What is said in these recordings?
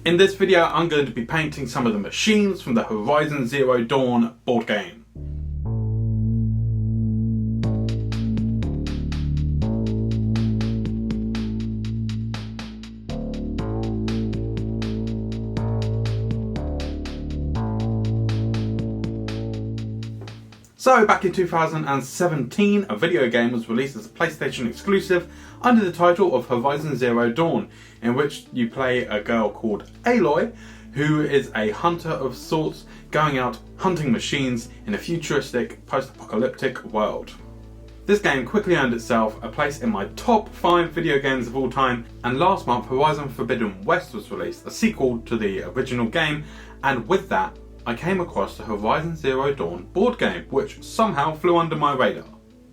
In this video I'm going to be painting some of the machines from the Horizon Zero Dawn board game. So back in 2017, a video game was released as a PlayStation exclusive under the title of Horizon Zero Dawn, in which you play a girl called Aloy, who is a hunter of sorts going out hunting machines in a futuristic post-apocalyptic world. This game quickly earned itself a place in my top 5 video games of all time, and last month Horizon Forbidden West was released, a sequel to the original game, and with that I came across the Horizon Zero Dawn board game, which somehow flew under my radar.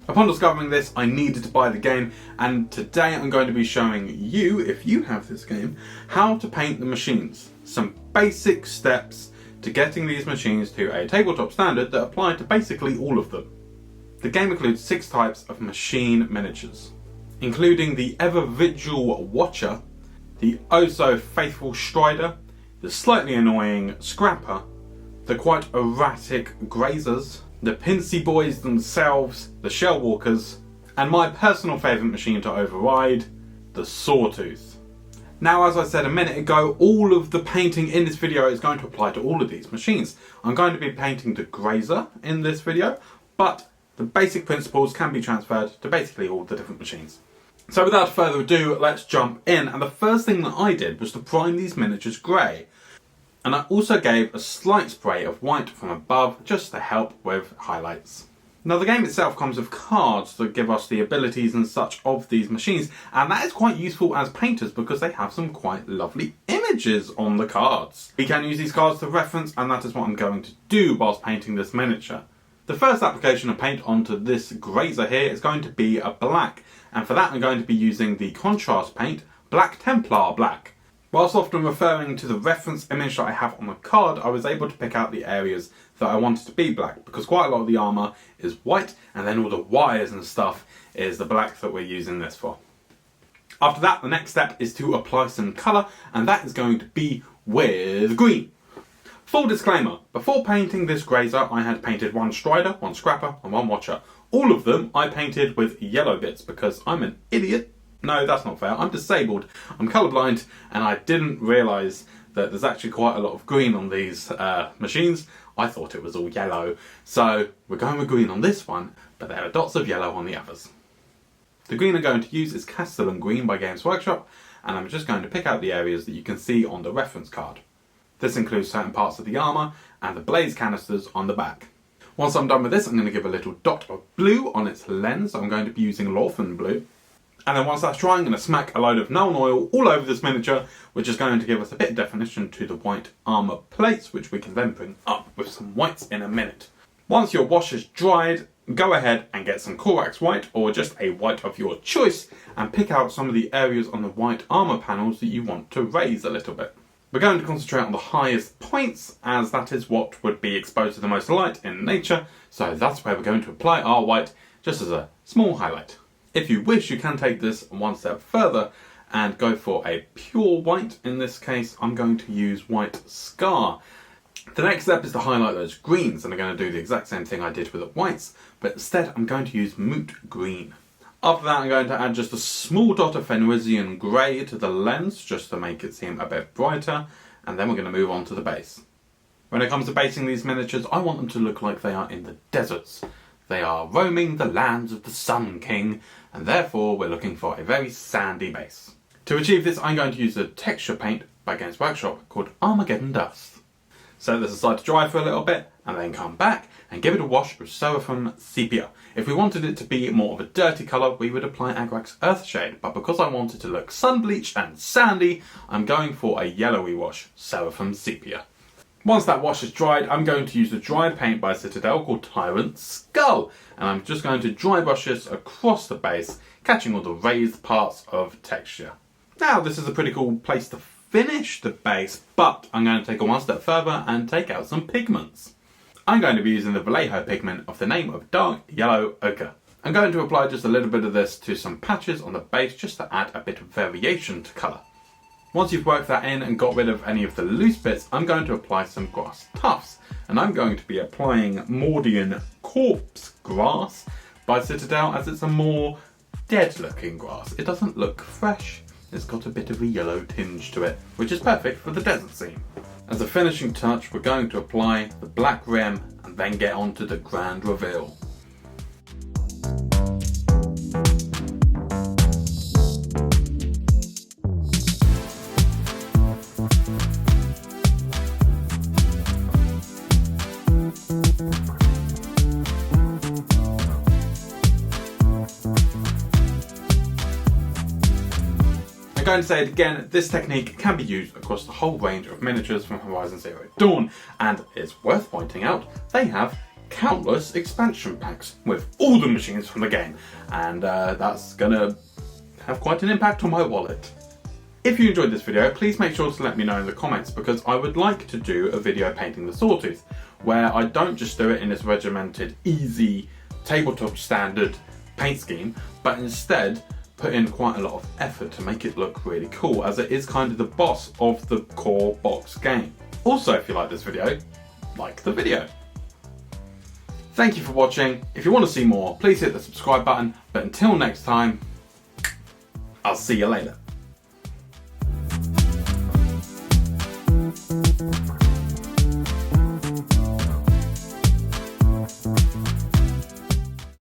Upon discovering this, I needed to buy the game, and today I'm going to be showing you, if you have this game, how to paint the machines. Some basic steps to getting these machines to a tabletop standard that apply to basically all of them. The game includes 6 types of machine miniatures, including the ever-vigil Watcher, the oh-so-faithful Strider, the slightly annoying Scrapper, the quite erratic Grazers, the Pincy Boys themselves, the Shell Walkers, and my personal favourite machine to override, the Sawtooth. Now, as I said a minute ago, all of the painting in this video is going to apply to all of these machines. I'm going to be painting the Grazer in this video, but the basic principles can be transferred to basically all the different machines. So without further ado, let's jump in, and the first thing that I did was to prime these miniatures grey. And I also gave a slight spray of white from above just to help with highlights. Now the game itself comes with cards that give us the abilities and such of these machines, and that is quite useful as painters because they have some quite lovely images on the cards. We can use these cards to reference, and that is what I'm going to do whilst painting this miniature. The first application of paint onto this Grazer here is going to be a black, and for that I'm going to be using the contrast paint Black Templar Black. Whilst often referring to the reference image that I have on the card, I was able to pick out the areas that I wanted to be black, because quite a lot of the armour is white, and then all the wires and stuff is the black that we're using this for. After that, the next step is to apply some colour, and that is going to be with green. Full disclaimer, before painting this Grazer I had painted 1 Strider, 1 Scrapper and 1 Watcher. All of them I painted with yellow bits because I'm an idiot. No, that's not fair. I'm disabled, I'm colourblind, and I didn't realise that there's actually quite a lot of green on these machines. I thought it was all yellow. So we're going with green on this one, but there are dots of yellow on the others. The green I'm going to use is Castellan Green by Games Workshop, and I'm just going to pick out the areas that you can see on the reference card. This includes certain parts of the armour and the blaze canisters on the back. Once I'm done with this, I'm going to give a little dot of blue on its lens. I'm going to be using Lawton Blue. And then once that's dry, I'm going to smack a load of Nuln Oil all over this miniature, which is going to give us a bit of definition to the white armour plates, which we can then bring up with some whites in a minute. Once your wash is dried, go ahead and get some Corax white, or just a white of your choice, and pick out some of the areas on the white armour panels that you want to raise a little bit. We're going to concentrate on the highest points, as that is what would be exposed to the most light in nature, so that's where we're going to apply our white, just as a small highlight. If you wish, you can take this one step further and go for a pure white. In this case, I'm going to use White Scar. The next step is to highlight those greens, and I'm going to do the exact same thing I did with the whites, but instead I'm going to use Moot Green. After that, I'm going to add just a small dot of Fenrisian Grey to the lens, just to make it seem a bit brighter, and then we're going to move on to the base. When it comes to basing these miniatures, I want them to look like they are in the deserts. They are roaming the lands of the Sun King, and therefore we're looking for a very sandy base. To achieve this, I'm going to use a texture paint by Games Workshop called Armageddon Dust. Set this aside to dry for a little bit, and then come back and give it a wash with Seraphim Sepia. If we wanted it to be more of a dirty colour, we would apply Agrax Earthshade, but because I want it to look sun-bleached and sandy, I'm going for a yellowy wash, Seraphim Sepia. Once that wash is dried, I'm going to use the dry paint by Citadel called Tyrant Skull, and I'm just going to dry brush this across the base, catching all the raised parts of texture. Now, this is a pretty cool place to finish the base, but I'm going to take it one step further and take out some pigments. I'm going to be using the Vallejo pigment of the name of Dark Yellow Ochre. I'm going to apply just a little bit of this to some patches on the base just to add a bit of variation to colour. Once you've worked that in and got rid of any of the loose bits, I'm going to apply some grass tufts. And I'm going to be applying Mordian Corpse Grass by Citadel, as it's a more dead looking grass. It doesn't look fresh, it's got a bit of a yellow tinge to it, which is perfect for the desert scene. As a finishing touch, we're going to apply the black rim and then get on to the grand reveal. I'm going to say it again, this technique can be used across the whole range of miniatures from Horizon Zero Dawn, and it's worth pointing out they have countless expansion packs with all the machines from the game, and that's going to have quite an impact on my wallet. If you enjoyed this video, please make sure to let me know in the comments, because I would like to do a video painting the Sawtooth, where I don't just do it in this regimented, easy, tabletop standard paint scheme, but instead put in quite a lot of effort to make it look really cool, as it is kind of the boss of the core box game. Also, if you like this video, like the video. Thank you for watching. If you want to see more, please hit the subscribe button, but until next time, I'll see you later.